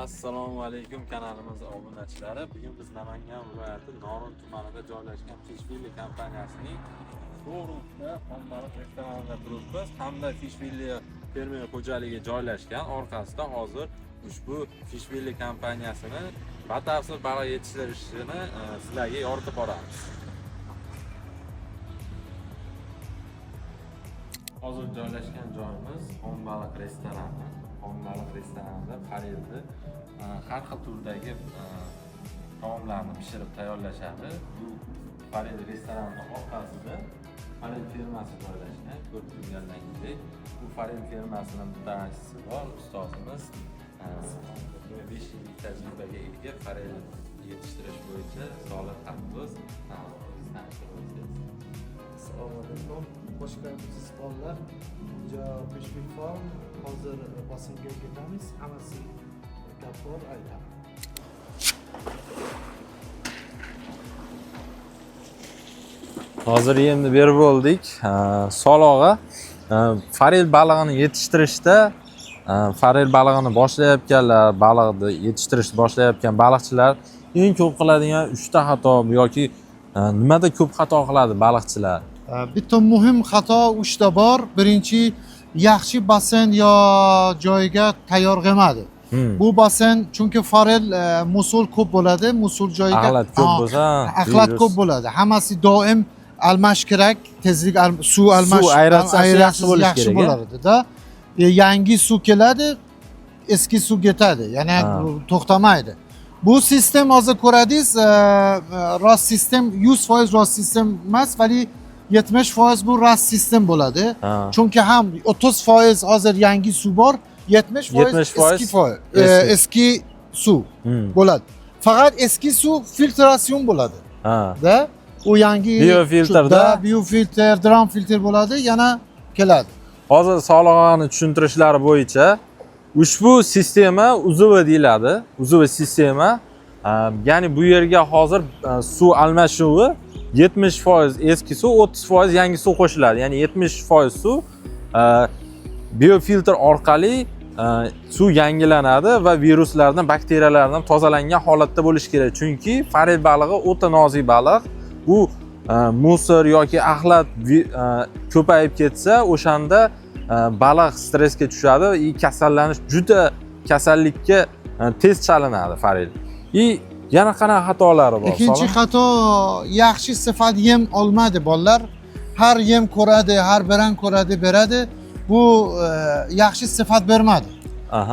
Assalomu alaykum kanalimiz obunachilari. Bugun biz Namangan viloyati Norin tumanida joylashgan Fishvilli kompaniyasining showroomida ombaliq restoranida turibmiz. Hamda Fishvilli fermer xo'jaligi joylashgan. Orqasida hozir ushbu Fishvilli kompaniyasini batafsil baliq yetishtirishini sizlarga yoritib boramiz. Hozir joylashgan joyimiz ombaliq restorani. Ombaliq restoranida Farilni har xil turdagi taomlarni pishirib tayyorlashadi. Bu Faril restorani orqasida Faril firmasi joylashgan. Ko'rib turganingizdek, bu Faril firmasining mutaxassisi bor ustozimiz 5 yillik tajribaga ega Faril yetishtirish bo'yicha Solih Abduz. Assalomu alaykum. Xush kelibsiz bolalar. Fishvilli Farm hozir bosimga ketamiz. Hammasi gap bor aytaman. Hozir endi berib bo'ldik. Solog'a Faril balig'ini yetishtirishda Faril balig'ini boshlayotganlar, baliqni yetishtirishni boshlayotgan baliqchilar eng ko'p qiladigan 3 ta xato yoki nimada ko'p xato qiladi baliqchilar? Bitta muhim xato 3 ta bor. Birinchi, yaxshi basen yo joyga tayyor qilmadi. Bu basen chunki faril musul ko'p bo'ladi, musul joyiga Axlat ko'p bo'lsa, axlat ko'p bo'ladi. Hammasi doim almash kerak, tezlik suv almash yaxshi bo'lishi kerak bo'ladi-da. Yangi suv keladi, eski suv ketadi, ya'ni to'xtamaydi. Bu sistem hozir ko'radingiz, rost sistem 100% rost sistem emas, vali 70% bu rost sistem bo'ladi. Chunki ham 30% hozir yangi suv bor, 70% eski suv bo'ladi. Faqat eski suv filtrasyon bo'ladi. Da, u yangi biofilter, drum filter bo'ladi, yana keladi. Hozir Solog'ani tushuntirishlari bo'yicha ushbu sistema UZV deyiladi. UZV sistema, ya'ni bu yerga hozir suv almashuvi 70% eski suv, 30% yangi suv qo'shiladi. Ya'ni 70% suv biofiltr orqali suv yangilanadi va viruslardan, bakteriyalardan tozalangan holatda bo'lishi kerak. Chunki faril balig'i o'ta nozik baliq. Bu musor yoki axlat ko'payib ketsa, o'shanda baliq stressga tushadi va kasallanish, juda kasallikka tez chalinadi faril. Yana qanaqa xatolari bor? Ikkinchi xato, yaxshi sifat yem olmadi bolalar. Har yem ko'radi, har biran ko'radi, beradi. Bu yaxshi sifat bermadi.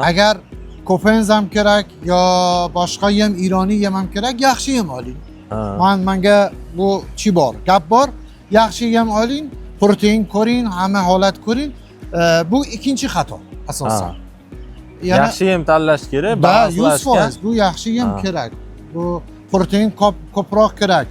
Agar kopenzam kerak yo boshqa yem, ironiy yem ham kerak, yaxshi yem oling. Menga bu chi bor, gap bor. Yaxshi yem oling, protein ko'ring, hamma holat ko'ring. Bu ikkinchi xato asosan. Yaxshi yem tanlash kerak, 100% bu yaxshi yem kerak. Bu protein ko'proq kerak.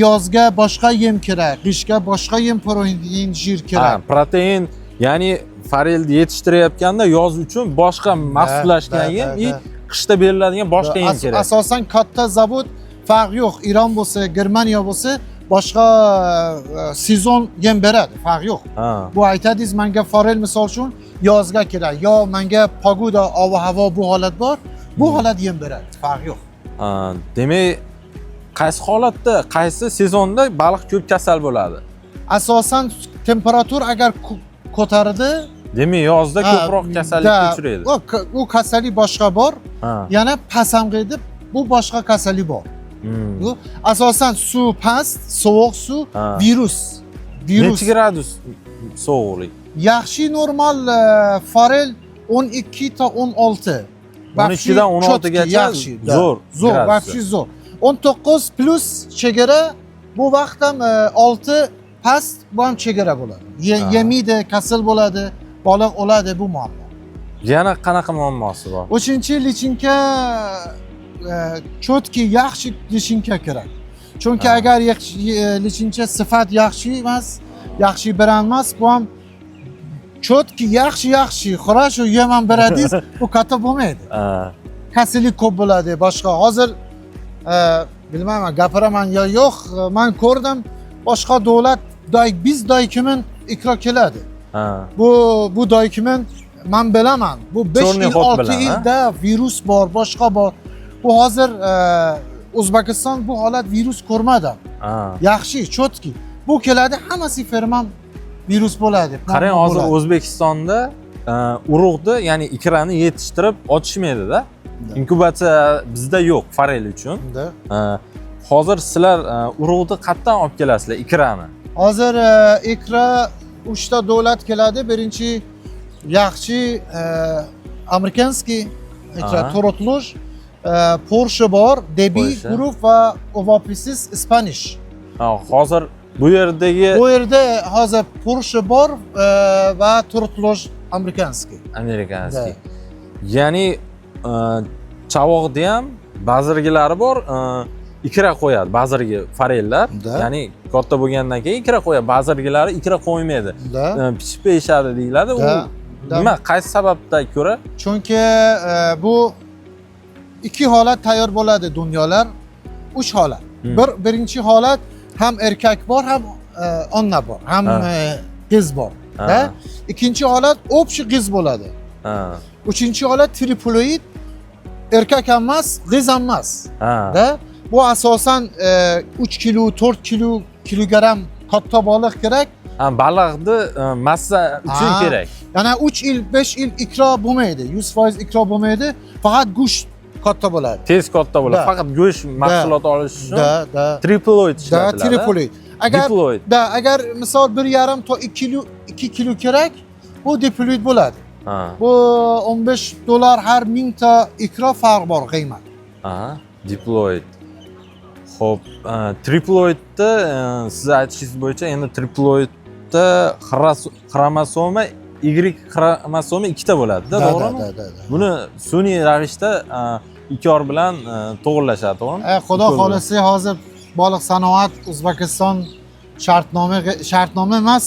Yozga boshqa yem kerak, qishga boshqa yem, protein, jir kerak. Protein, ya'ni farilni yetishtirayotganda yoz uchun boshqa maxsuslashgan yem, qishda beriladigan boshqa yem kerak. Asosan katta zavod farq yo'q. Iron bo'lsa, Germaniya bo'lsa, boshqa sezon yem beradi, farq yo'q. Bu aytadingiz, menga faril misol uchun yozga kerak, yo menga pogoda, ob-havo bu holat bor, bu holat yem beradi, farq yo'q. Demak, qaysi holatda, qaysi sezonda baliq ko'p kasal bo'ladi? Asosan temperatura agar ko'tardi, demak yozda ko'proq kasallikka uchraydi. Bu kasallik boshqa bor. Yana pasamg'idib, bu boshqa kasallik bor. Bu asosan suv past, sovuq suv, virus. Necha gradus sovuqlik? Yaxshi normal faril 12 ta 16. 12 dan 16 gacha zo'r. Zo'r, vaqti zo'r. 19 plus chegara, bu vaqt ham 6 past, bu ham chegara bo'ladi. Yemiydi, kasal bo'ladi, baliq o'ladi, bu muammo. Yana qanaqa muammosi bor? 3-lichinka chotki yaxshi lichinka kerak. Chunki agar lichincha sifat yaxshi emas, yaxshi beranmas, bu ham chotki yaxshi, хорошо yem ham beradingiz, bu katta bo'lmaydi. Kasallik ko'p bo'ladi, boshqa. Hozir bilmayman, gapiraman yo yo'q, men ko'rdim, boshqa davlat biz dokument ikro keladi. Bu dokument men bilaman. Bu 5 Chorniy yil, xot 6 bilan, yilda virus bor, boshqa bor. Bu hozir O'zbekiston bu holat virus ko'rmadi. Ha. Yaxshi, chotki. Bu keladi, hammasi ferman virus bo'ladi. Qarang, hozir bo'ladi. O'zbekistonda urug'ni, ya'ni ikrani yetishtirib ochishmaydi-da. Inkubatsiya bizda yo'q farel uchun. Da. Hozir sizlar urug'ni qayerdan olib kelasizlar, ikrani? Hozir ikra 3 ta davlat keladi. Birinchi yaxshi amerikanskiy ikra Aha. Torotluj, Porsche bor, Debi Porsche. guruh va Ovapisis Spanish. Hozir bu yerdagi Bu yerda hozir Porsche bor va Torotluj amerikanskiy. amerikanskiy. Ya'ni chavoqda ham ba'zirgilari bor, ikra qo'yadi ba'zirgi farellar. Da. Ya'ni katta bo'lgandan keyin ikra qo'yadi. Ba'zirgilari ikra qo'ymaydi. Da. Pishib berishadi deyiladi. U Da. Da. nima, qaysi sababdan ko'ra? Chunki bu ikki holat tayyor bo'ladi dunyolar. 3 holat. Birinchi holat ham erkak bor, ham onna bor, ham qiz bor. Da. Ikkinchi holat общий qiz bo'ladi. Ha. Uchinchi holat triploid, erkak ham emas, qiz ham emas. Ha. Da. Bu asosan 3 kilo, 4 kilogram katta baliq kerak. Ha, baliqni massa uchun Ha. kerak. Yana 3 yil, 5 yil ikro bo'lmaydi. 100% ikro bo'lmaydi. Faqat go'sht katta bo'ladi. Tez katta bo'ladi. Da. Faqat go'sht mahsulot olish uchun Da. triploid Da, ishlatiladi. triploid. Agar Diploid. da agar misol 1,5 to 2 kilo kerak, bu diploid bo'ladi. Ha. Bu $15 har 1000 ta ikro farq bor qiymat. Aha, diploid. Xo'p, triploidda siz aytishingiz bo'yicha endi triploidda xromosoma Y xromosoma ikkita bo'ladi-da, to'g'rimi? Da. Buni sun'iy ravishda ikor bilan to'g'irlashadi, to'g'rimi? Xudo xolisi hozir baliq sanoat O'zbekiston shartnoma emas,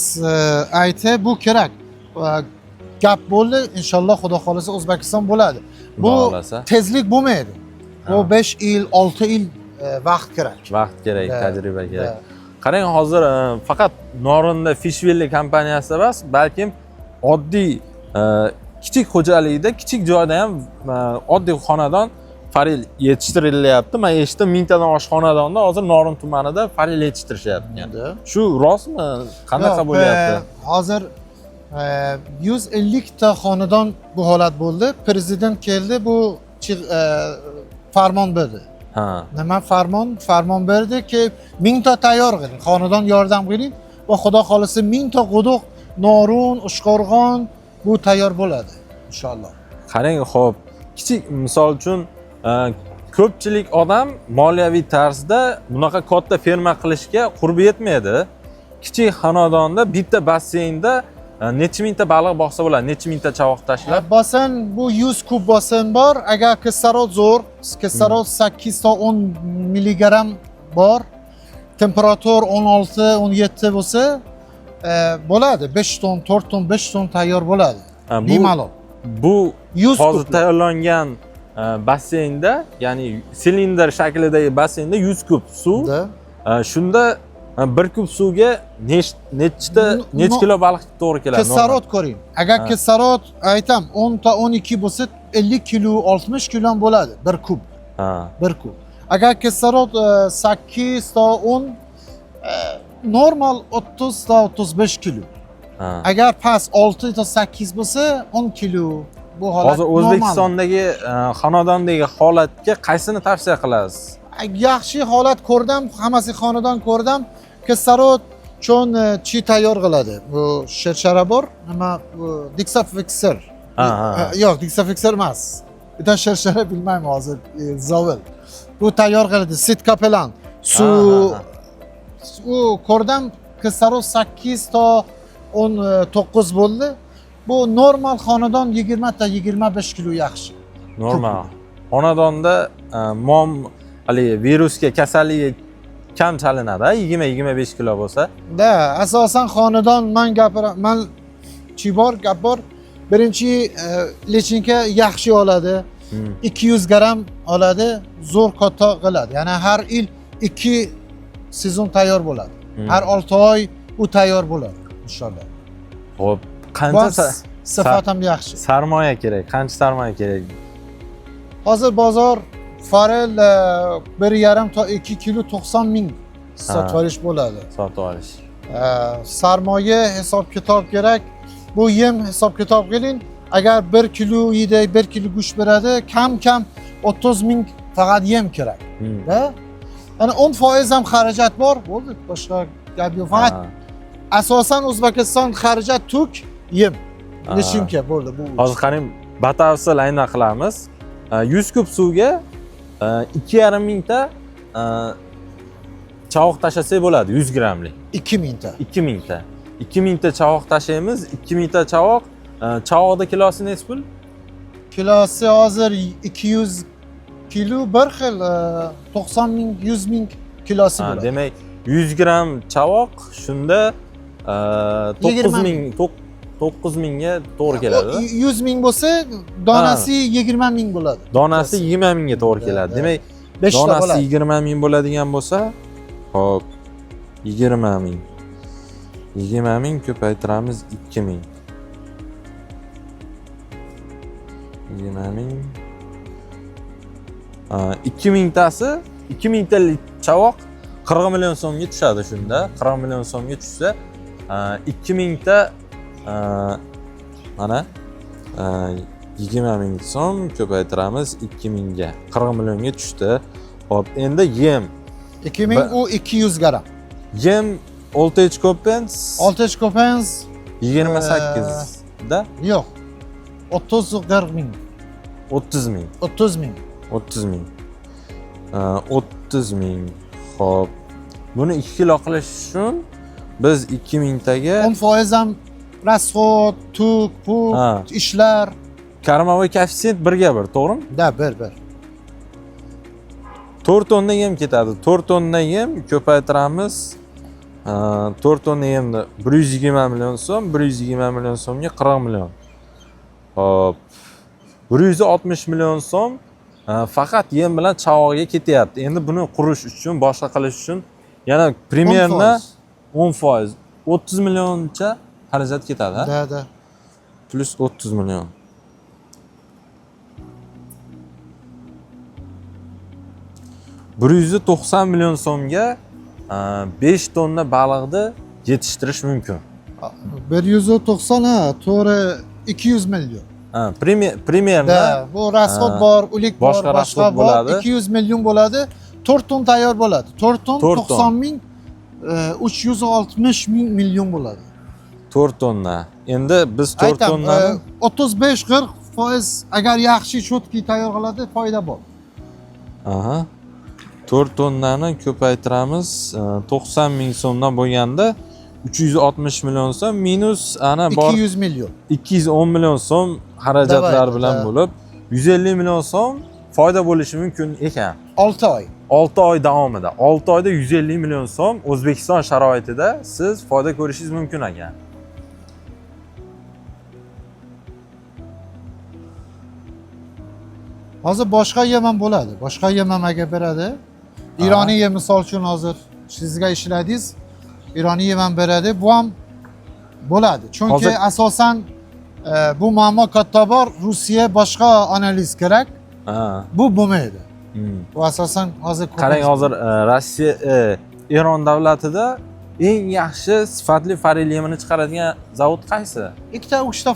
aytdi bu kerak. Gap bo'ldi, inshaalloh xudo xolisi O'zbekiston bo'ladi. Bu Xudo xolasa. tezlik bo'lmaydi. Bu 5 yil, 6 yil vaqt kerak. Vaqt kerak, Da, tajriba kerak. da. Qarang, hozir faqat Norinda Fishville kompaniyasi emas, balkim oddiy kichik xo'jalikda, kichik joyda ham oddiy xonadon farel yetishtirilyapti. Men eshitdim, 1000 tadan oshiq xonadonda hozir Norin tumanida farel yetishtirishyapti. Da. Shu rostmi? Qanaqa bo'lyapti? Hozir 150 ta xonadon bu holat bo'ldi. Prezident keldi, bu farmon berdi. Ha. Nima farmon berdiki 1000 ta tayyor qiling, xonadon yordam qiling va xudo xolisi 1000 ta quduq, Norin, Ushqo'rg'on bu tayyor bo'ladi inshaalloh. Qarang, xo'p, kichik misol uchun ko'pchilik odam moliyaviy tarzda bunaqa katta ferma qilishga qurbi yetmaydi. Kichik xonadonda bitta basseynda necha mingta baliq boqsa bo'ladi, necha mingta chavoq tashlab. Bosan bu 100 kub bosan bor. Agar kislorod zo'r, kislorod 8 ta 10 mg bor. Temperatur 16-17 bo'lsa, bo'ladi. 5 ton, 4 ton, 5 ton tayyor bo'ladi. Bemalol. Bu 100 hozir kub tayyorlangan basseynda, ya'ni silindr shaklidagi basseynda 100 kub suv. Shunda 1 kub suvga necha kilo baliq to'g'ri keladi? Kislorod ko'ring. Agar kislorod aytam 10 ta 12 bo'lsa 50 kilo, 60 kilo bo'ladi 1 kub. Ha. 1 kub. Agar kislorod 8 ta 10 normal 30 ta 35 kilo. Ha. Agar past 6 ta 8 bo'lsa 10 kilo. Bu holat Hozir O'zbekistondagi xonadondagi holatga qaysini tavsiya qilasiz? Yaxshi holat ko'rdim, hammasi xonadon ko'rdim. Kislorod chon chi tayyor qiladi. Bu shershara bor, nima Dixafixer. Yo'q, Dixafixer emas. Bitta shershara bilmayman hozir, Zovel. Bu tayyor qiladi, sit kapelan. U ko'rdim, kislorod 8 ta 19 bo'ldi. Bu normal xonadon 20 ta 25 kilo yaxshi. Normal. Xonadonda haligi virusga, kasallikka kam chalinadi, 20-25 kilo bo'lsa. Da, asosan xonadon men gap bor. Birinchi lechinka yaxshi oladi. 200 gram oladi, zo'r katta qiladi. Ya'ni har yil 2 sezon tayyor bo'ladi. Har 6 oy u tayyor bo'ladi inshaalloh. Xo'p, qancha sifat ham yaxshi. Sarmoya kerak. Qancha sarmoya kerak? Hozir bozor farel 1,5 to 2 kilo 90 ming sotib olish bo'ladi. Sotib olish. Sarmoya hisob kitob kerak. Bu yem hisob kitob qiling. Agar 1 kilo yeydi, 1 kilo go'sht beradi, kam 30 ming faqat yem kerak. Da? Yani 10% ham xarajat bor. Bo'ldi, boshqa gap yo'q. Faqat asosan O'zbekiston xarajat tuk yem. Lishimka bo'ldi bu. Hozir qarang, batafsil aynan qilamiz. 100 kub suvga 2,5 mingta chavoq tashlasak bo'ladi, 100 grammlik. 2 mingta. 2 mingta. 2 mingta chavoq tashlaymiz. 2 mingta chavoq. Chavoqda kilosi nechi pul? Kilosi hozir 200 kilo bir xil 90 ming, 100 ming kilosi bo'ladi. Demak, 100 gram chavoq shunda 9 ming 9 mingga to'g'ri keladi. 100 ming bo'lsa, donasi 20 ming bo'ladi. Donasi 20 mingga to'g'ri keladi. Demak, donasi 20 ming bo'ladigan bo'lsa, hop 20 ming. 20 ming ko'paytiramiz 2 ming. 20 ming. 2 mingtasi, 2 mingtalik chavoq 40 million so'mga tushadi shunda. 40 million so'mga tushsa, 2 mingta mana 20 ming so'm ko'paytiramiz 2 mingga. 40 millionga tushdi. Hop, endi yem. 2 ming u 200 gram. Yem 6 kopens. 6 kopens 28 da? Yo'q. 30 ming. 30 ming. 30 ming. 30 ming. 30 ming. Hop. Buni 2 kilo qilish uchun biz 2 mingtaga 10% ham rasxod, tuk, pul, ishlar. Karmovoy koeffitsient 1:1, to'g'rimi? Da, 1. 4 tonna yem ketadi. 4 tonna yem ko'paytiramiz. 4 tonna yemni 120 million so'm, 120 million so'mga 40 million. Hop. 160 million so'm faqat yem bilan chavog'iga ketyapti. Endi buni qurish uchun, boshqa qilish uchun yana примерно 10%, 30 millioncha xarajat ketadi, ha? Da. Plus 30 million. $190 million so'mga 5 tonna baliqni yetishtirish mumkin. 190 ha, to'g'ri 200 million. Примерно. Da, bu rasxod bor, ulik bor, boshqa bor, 200 million bo'ladi. 4 ton tayyor bo'ladi. 4 ton 90 ming, 360 ming million bo'ladi. 4 tonna. Endi biz 4 tonnani 35-40% agar yaxshi chotki tayyor qiladi, foyda bor. Aha. 4 tonnani ko'paytiramiz. 90 ming so'mdan bo'lganda 360 million so'm minus ana bor 200 million. 210 million so'm xarajatlar bilan bo'lib 150 million so'm foyda bo'lishi mumkin ekan. 6 oy. 6 oy davomida. 6 oyda 150 million so'm O'zbekiston sharoitida siz foyda ko'rishingiz mumkin ekan. Hozir boshqa yem ham bo'ladi. Boshqa yem ham agar beradi. Ironiy yem misol uchun hozir sizga ishladingiz. Ironiy yem ham beradi. Bu ham bo'ladi. Chunki asosan bu muammo katta bor. Rossiya boshqa analiz kerak. Bu bo'lmaydi. Bu asosan hozir qarang, hozir Rossiya Eron davlatida eng yaxshi sifatli farel yemini chiqaradigan zavod qaysi? Ikkita uchta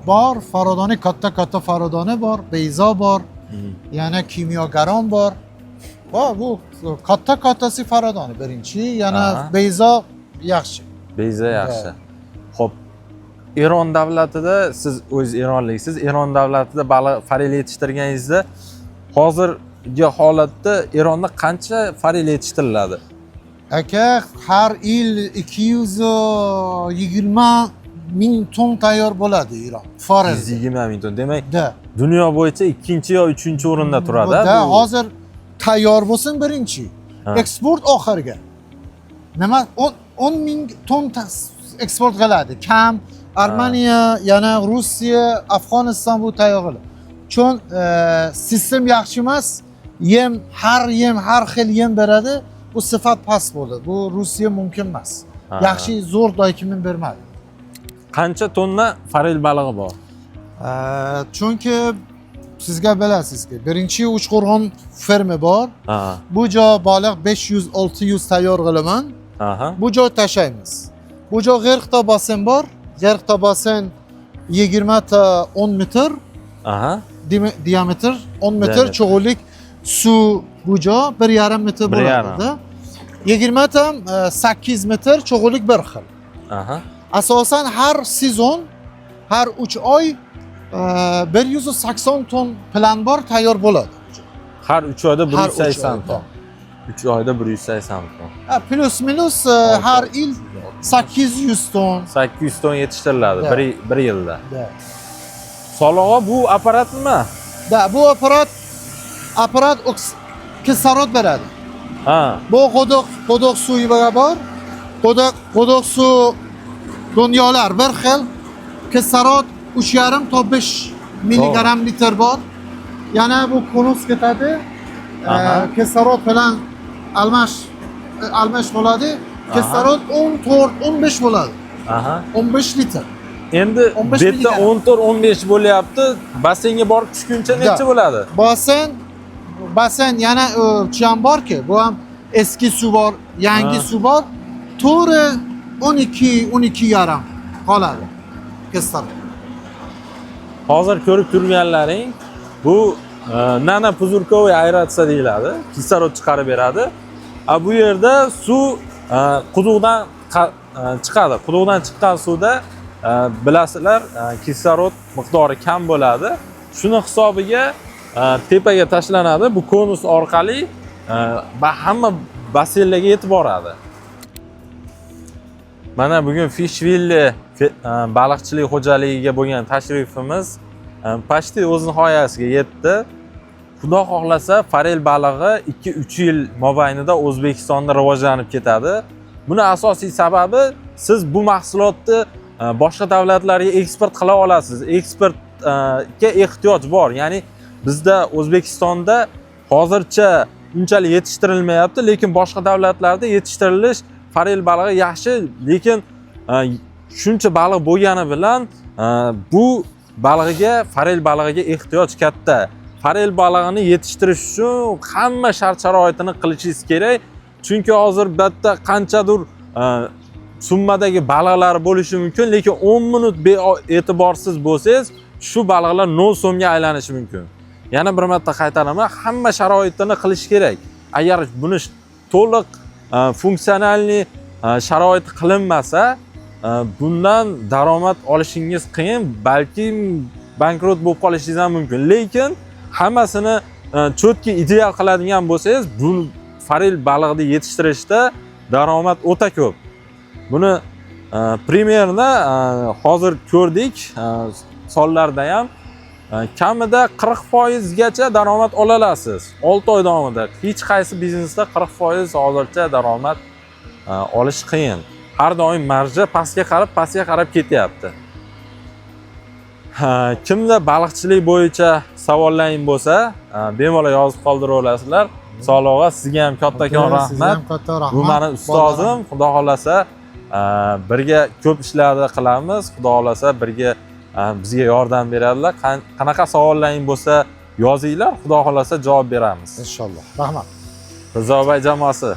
bor, farodoni katta farodoni bor, Beyzo bor, yana kimyogaron bor. Bu kattasi farodoni birinchi, yana Beyzo yaxshi. Beyzo yaxshi. Xo'p, Eron davlatida siz o'z eronliksiz, Eron davlatida baliq farel yetishtirganingizda hozirgi holatda Eronda qancha farel yetishtiriladi? Aka, har yil 220 ming ton tayyor bo'ladi Eron. Farel 120 ming ton. Demak, dunyo bo'yicha 2-chi yo 3-chi o'rinda turadi. Da, hozir tayyor bo'lsin birinchi. Eksport oxirga. Nima 10 ming ton eksport qiladi. Kam Armeniya, yana Rossiya, Afg'oniston bu tayyor qiladi. Chun sistem yaxshi emas. Har xil yem beradi. Bu sifat past bo'ldi. Bu Rossiya mumkin emas. Yaxshi zo'r doikimin bermadi. qancha tonna forel balig'i bor? Chunki sizga bilasizki, birinchi Uchqo'rg'on fermi bor. Ha. Bu joy baliq 500-600 tayyor qilaman. Aha. Bu joy tashlaymiz. Bu joy g'irqta basen bor. G'irqta basen 20 ta 10 metr. Aha. Diametr 10 metr Diametr. cho'g'lik suv bu joy 1,5 metr bo'ladi. 20 ta 8 metr cho'g'lik bir xil. Aha. Asosan har sezon, har 3 oy 180 ton plan bor tayyor bo'ladi. Har 3 oyda Har uch 180 oyda. ton. 3 oyda 180 ton. Plus minus har yil 800 ton. 800 ton yetishtiriladi Da. bir yilda. Solig'i bu apparat nima? Da, bu apparat kislorod beradi. Ha. Bu quduq suvi bor. Quduq suv dunyolar bir xil. Kislorod 3,5 to 5 milligram litr bor. Yana bu konus ketadi. Aha. Kislorod bilan almash bo'ladi. Kislorod 14-15 bo'ladi. Aha. 15 litr. Endi 15 betda milligram. 14-15 bo'lyapti. Bassenga borib tushguncha necha bo'ladi? Basen yana o'lcham borki, bu ham eski suv bor, yangi suv bor. To'g'ri 12-12,5 qoladi. Kislorod. Hozir ko'rib turganlaring bu nano puzurkovoy aeratsiya deyiladi. Kislorod chiqarib beradi. Bu yerda suv quduqdan chiqadi. Quduqdan chiqqan suvda bilasizlar, kislorod miqdori kam bo'ladi. Shuni hisobiga tepaga tashlanadi. Bu konus orqali hamma bassenlarga yetib boradi. Mana bugun Fishville baliqchilik xo'jaligiga bo'lgan tashrifimiz pashti o'z nihoyasiga yetdi. Xudo xohlasa forel balig'i 2-3 yil mobaynida O'zbekistonda rivojlanib ketadi. Buni asosiy sababi siz bu mahsulotni boshqa davlatlarga eksport qila olasiz. Eksportga ehtiyoj bor. Ya'ni bizda O'zbekistonda hozircha unchalik yetishtirilmayapti, lekin boshqa davlatlarda yetishtirilish forel balig'i yaxshi, lekin shuncha baliq bo'lgani bilan bu balig'iga, forel balig'iga ehtiyoj katta. Forel balig'ini yetishtirish uchun hamma shart-sharoitini qilishingiz kerak. Chunki hozir bu yerda qanchadir summadagi baliqlar bo'lishi mumkin, lekin 10 minut be'e'tiborsiz bo'lsangiz, shu baliqlar 0 so'mga aylanishi mumkin. Yana bir marta qaytaraman, hamma sharoitini qilish kerak. Agar buni to'liq funksionalni sharoit qilinmasa, bundan daromad olishingiz qiyin, balki bankrot bo'lib qolishingiz ham mumkin. Lekin hammasini cho'tki ideal qiladigan bo'lsangiz, bu forel balig'ini yetishtirishda daromad o'ta ko'p. Buni primerni hozir ko'rdik, sonlarda ham kamida 40% gacha daromad ola olasiz 6 oy davomida. Hech qaysi biznesda 40% hozircha daromad olish qiyin. Har doim marja pastga qarab ketyapti. Kimda baliqchilik bo'yicha savollaring bo'lsa, bemalol yozib qoldirib olasizlar. Sog'lig'i sizga ham kattakon rahmat. Bu meni ustozim. Xudo xolasa birga ko'p ishlarni qilamiz. Xudo xolasa birga bizga yordam beradilar. Qanaqa savollaring bo'lsa yozinglar, Xudo xolasa javob beramiz. Inshaalloh. Rahmat. Rizobay jamoasi